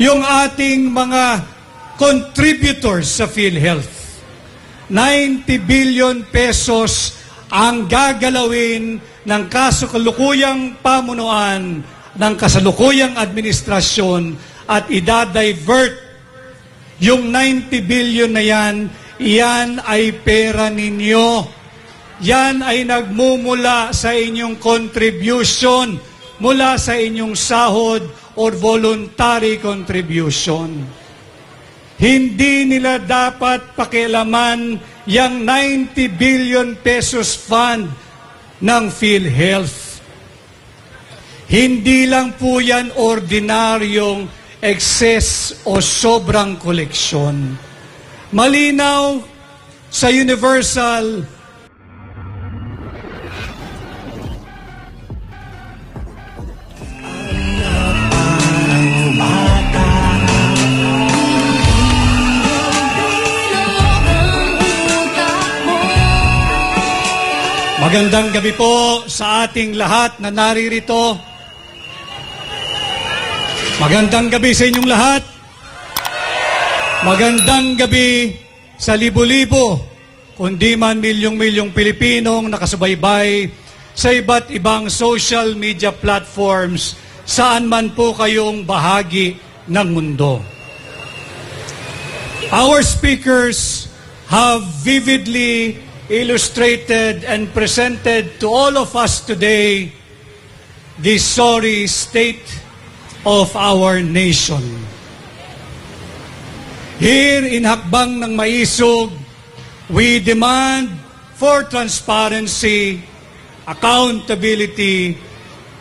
yung ating mga contributors sa PhilHealth. 90 billion pesos ang gagalawin ng kasalukuyang pamunuan ng kasalukuyang administrasyon at idadivert yung 90 billion na yan ay pera ninyo. Yan ay nagmumula sa inyong contribution, mula sa inyong sahod or voluntary contribution. Hindi nila dapat pakialaman yung 90 billion pesos fund ng PhilHealth. Hindi lang po yan ordinaryong excess o sobrang koleksyon. Malinaw sa universal Magandang gabi po sa ating lahat na naririto. Magandang gabi sa inyong lahat. Magandang gabi sa libo-libo, kundi man milyong-milyong Pilipinong nakasubaybay sa iba't ibang social media platforms saan man po kayong bahagi ng mundo. Our speakers have vividly illustrated and presented to all of us today the sorry state of our nation. Here in Hakbang ng Maisog, we demand for transparency, accountability,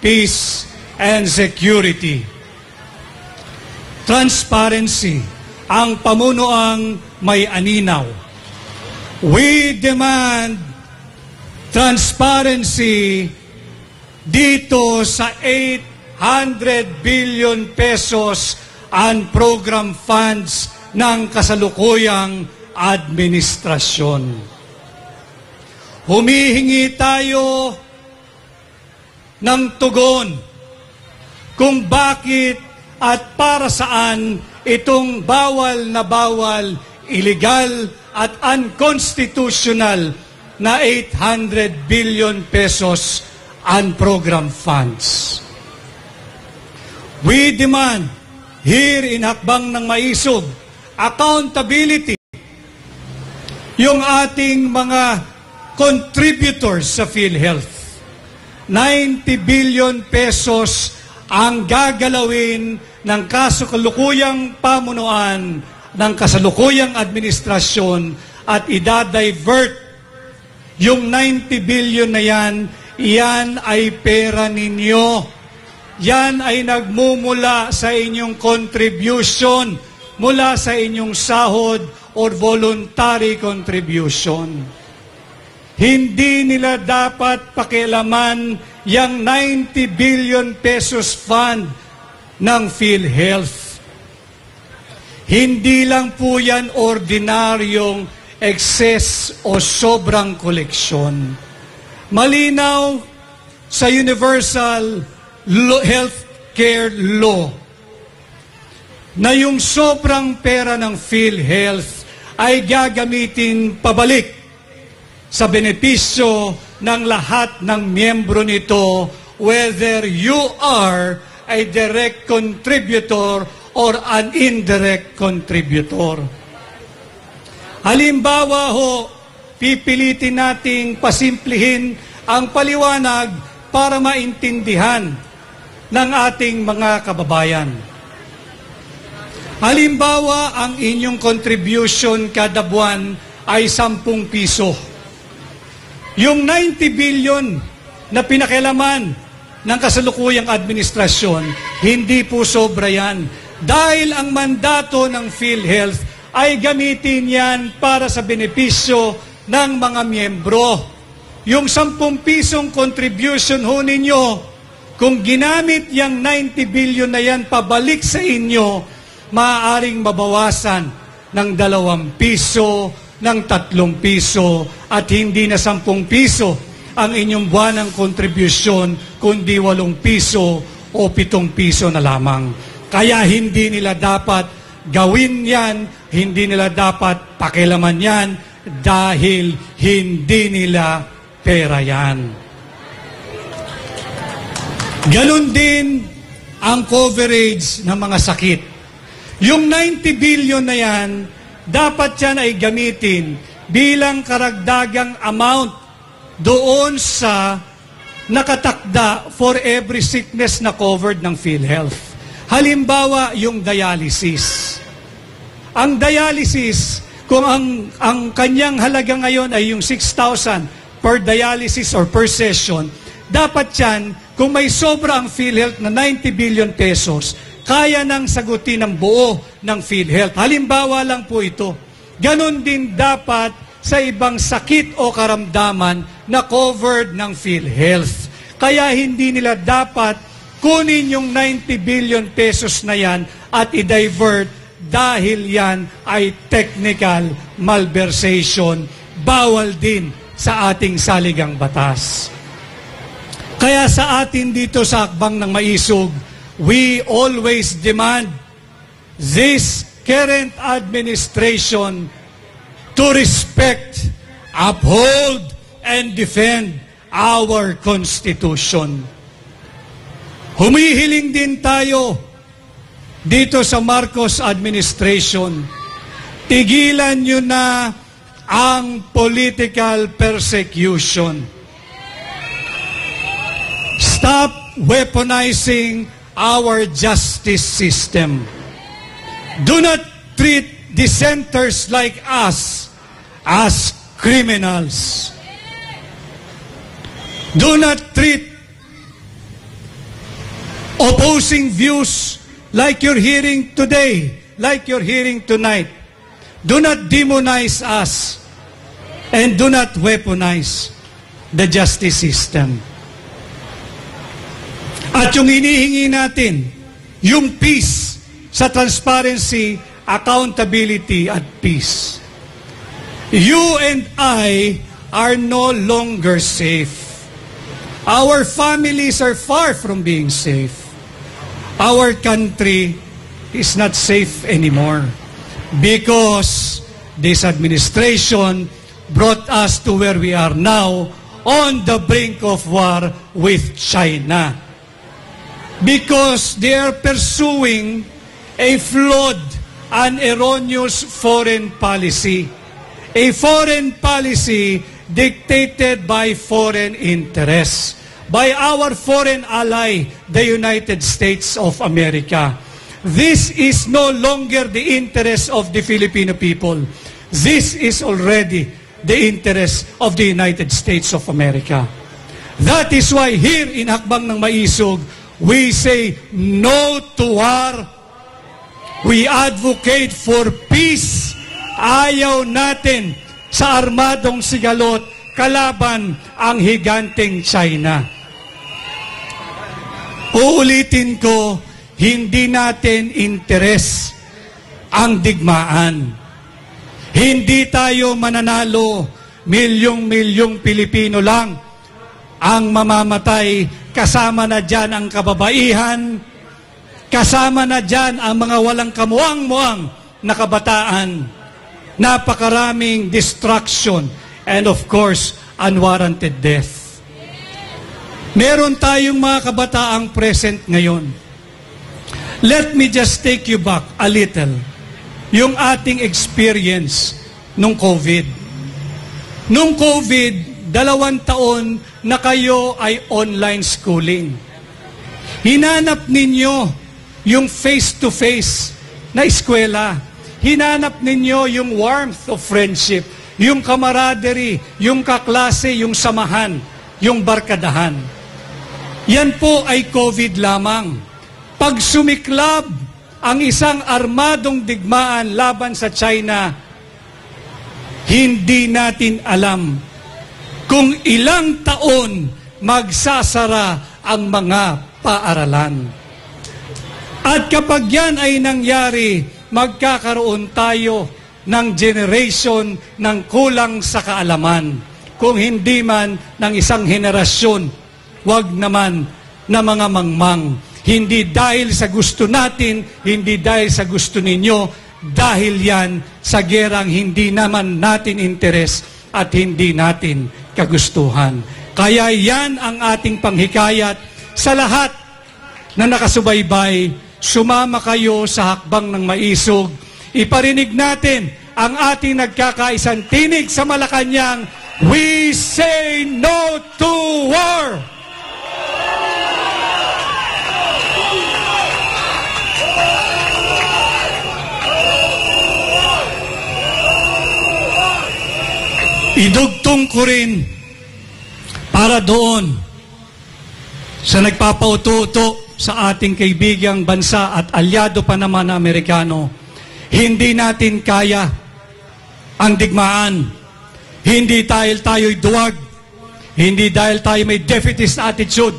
peace, and security. Transparency, ang pamunuang may aninaw. We demand transparency dito sa 800 billion pesos and program funds ng kasalukuyang administrasyon. Humihingi tayo ng tugon kung bakit at para saan itong bawal na bawal, illegal at unconstitutional na 800 billion pesos and program funds. We demand here in Hakbang ng Maisog accountability. Yung ating mga contributors sa PhilHealth, 90 billion pesos ang gagalawin ng kasalukuyang pamunuan ng kasalukuyang administrasyon at idadivert yung 90 billion na yan ay pera ninyo. Yan ay nagmumula sa inyong contribution, mula sa inyong sahod or voluntary contribution. Hindi nila dapat pakialaman yung 90 billion pesos fund ng PhilHealth. Hindi lang po yan ordinaryong excess o sobrang koleksyon. Malinaw sa universal healthcare law na yung sobrang pera ng PhilHealth ay gagamitin pabalik sa benepisyo ng lahat ng miyembro nito, whether you are a direct contributor or an indirect contributor. Halimbawa ho, pipilitin nating pasimplihin ang paliwanag para maintindihan ng ating mga kababayan. Halimbawa, ang inyong contribution kada buwan ay 10 piso. Yung 90 billion na pinakialaman ng kasalukuyang administrasyon, hindi po sobra yan. Dahil ang mandato ng PhilHealth ay gamitin yan para sa benepisyo ng mga miyembro. Yung 10 pisong contribution ho ninyo, kung ginamit yung 90 billion na yan pabalik sa inyo, maaaring mabawasan ng 2 piso, ng 3 piso, at hindi na 10 piso ang inyong buwanang kontribusyon, kundi 8 piso o 7 piso na lamang. Kaya hindi nila dapat gawin yan, hindi nila dapat pakialaman yan, dahil hindi nila pera yan. Ganon din ang coverage ng mga sakit. Yung 90 billion na yan, dapat yan ay gamitin bilang karagdagang amount doon sa nakatakda for every sickness na covered ng PhilHealth. Halimbawa, yung dialysis. Ang dialysis, kung ang kanyang halaga ngayon ay yung 6,000 per dialysis or per session, dapat yan, kung may sobra ang PhilHealth na 90 billion pesos, kaya nang sagutin ang buo ng PhilHealth. Halimbawa lang po ito. Ganon din dapat sa ibang sakit o karamdaman na covered ng PhilHealth. Kaya hindi nila dapat kunin yung 90 billion pesos na yan at i-divert dahil yan ay technical malversation. Bawal din sa ating saligang batas. Kaya sa atin dito sa Hakbang ng Maisog, we always demand this current administration to respect, uphold, and defend our Constitution. Humihiling din tayo dito sa Marcos administration, tigilan nyo na ang political persecution. Stop weaponizing our justice system. Do not treat dissenters like us as criminals. Do not treat opposing views like you're hearing today, like you're hearing tonight. Do not demonize us and do not weaponize the justice system. At yung hinihingi natin, yung peace sa transparency, accountability, at peace. You and I are no longer safe. Our families are far from being safe. Our country is not safe anymore because this administration brought us to where we are now, on the brink of war with China. Because they are pursuing a flawed and erroneous foreign policy. A foreign policy dictated by foreign interests, by our foreign ally, the United States of America. This is no longer the interest of the Filipino people. This is already the interest of the United States of America. That is why here in Hakbang ng Maisog, we say no to war. We advocate for peace. Ayaw natin sa armadong sigalot kalaban ang higanteng China. Uulitin ko, hindi natin interes ang digmaan. Hindi tayo mananalo, milyong-milyong Pilipino lang ang mamamatay. Kasama na dyan ang kababaihan, kasama na dyan ang mga walang kamuang-muang na kabataan, napakaraming destruction, and of course, unwarranted death. Meron tayong mga kabataang present ngayon. Let me just take you back a little. Yung ating experience nung COVID. Nung COVID, 2 taon na kayo ay online schooling. Hinanap ninyo yung face-to-face na eskwela. Hinanap ninyo yung warmth of friendship, yung camaraderie, yung kaklase, yung samahan, yung barkadahan. Yan po ay COVID lamang. Pag sumiklab ang isang armadong digmaan laban sa China, hindi natin alam kung ilang taon magsasara ang mga paaralan. At kapag yan ay nangyari, magkakaroon tayo ng generation ng kulang sa kaalaman. Kung hindi man ng isang henerasyon, wag naman na mga mangmang. Hindi dahil sa gusto natin, hindi dahil sa gusto ninyo, dahil yan sa gerang hindi naman natin interes at hindi natin kagustuhan. Kaya yan ang ating panghikayat sa lahat na nakasubaybay. Sumama kayo sa hakbang ng maisog. Iparinig natin ang ating nagkakaisang tinig sa Malacanang, we say no to war! Idugtong ko rin para doon sa nagpapauto-uto sa ating kaibigang bansa at alyado pa naman na Amerikano. Hindi natin kaya ang digmaan. Hindi dahil tayo'y duwag. Hindi dahil tayo may defeatist attitude.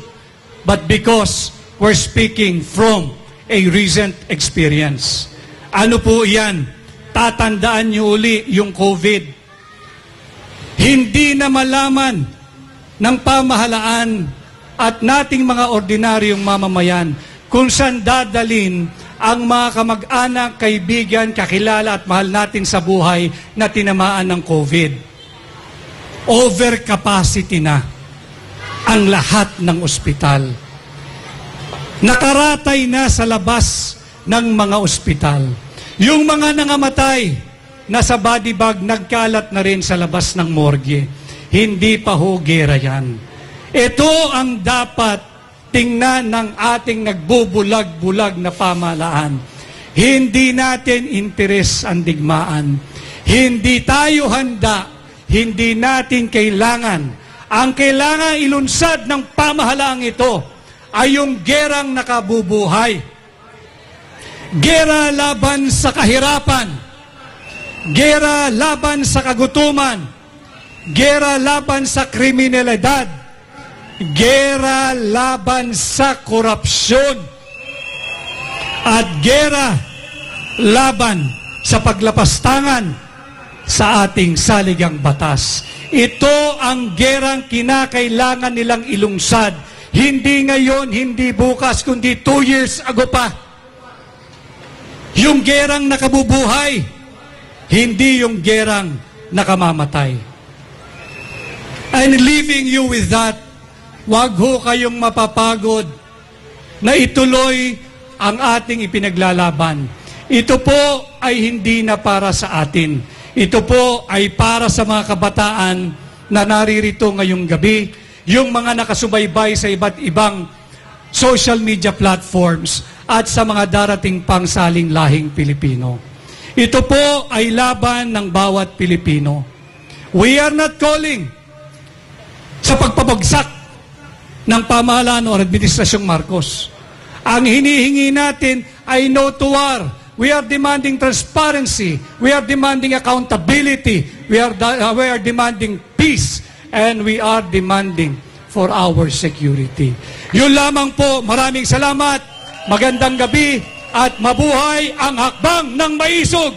But because we're speaking from a recent experience. Ano po yan? Tatandaan niyo uli yung COVID. Hindi na malaman ng pamahalaan at nating mga ordinaryong mamamayan kung saan dadalin ang mga kamag-anak, kaibigan, kakilala at mahal natin sa buhay na tinamaan ng COVID. Overcapacity na ang lahat ng ospital. Nakaratay na sa labas ng mga ospital. Yung mga nangamatay, nasa body bag, nagkalat na rin sa labas ng morgue. Hindi pa ho gera yan. Ito ang dapat tingnan ng ating nagbubulag-bulag na pamahalaan. Hindi natin interes ang digmaan. Hindi tayo handa. Hindi natin kailangan. Ang kailangan ilunsad ng pamahalaang ito ay yung gerang nakabubuhay. Gera laban sa kahirapan. Gera laban sa kagutuman. Gera laban sa kriminalidad. Gera laban sa korupsyon. At gera laban sa paglapastangan sa ating saligang batas. Ito ang gerang kinakailangan nilang ilungsad. Hindi ngayon, hindi bukas, kundi 2 years ago pa. Yung gerang nakabubuhay. Hindi yung gerang nakamamatay. And leaving you with that, wag ho kayong mapapagod na ituloy ang ating ipinaglalaban. Ito po ay hindi na para sa atin. Ito po ay para sa mga kabataan na naririto ngayong gabi, yung mga nakasubaybay sa iba't ibang social media platforms at sa mga darating pang saling lahing Pilipino. Ito po ay laban ng bawat Pilipino. We are not calling sa pagpabagsak ng pamahalaan o Administrasyong Marcos. Ang hinihingi natin ay no to war. We are demanding transparency. We are demanding accountability. We are demanding peace. And we are demanding for our security. Yun lamang po. Maraming salamat. Magandang gabi. At mabuhay ang hakbang ng maisog!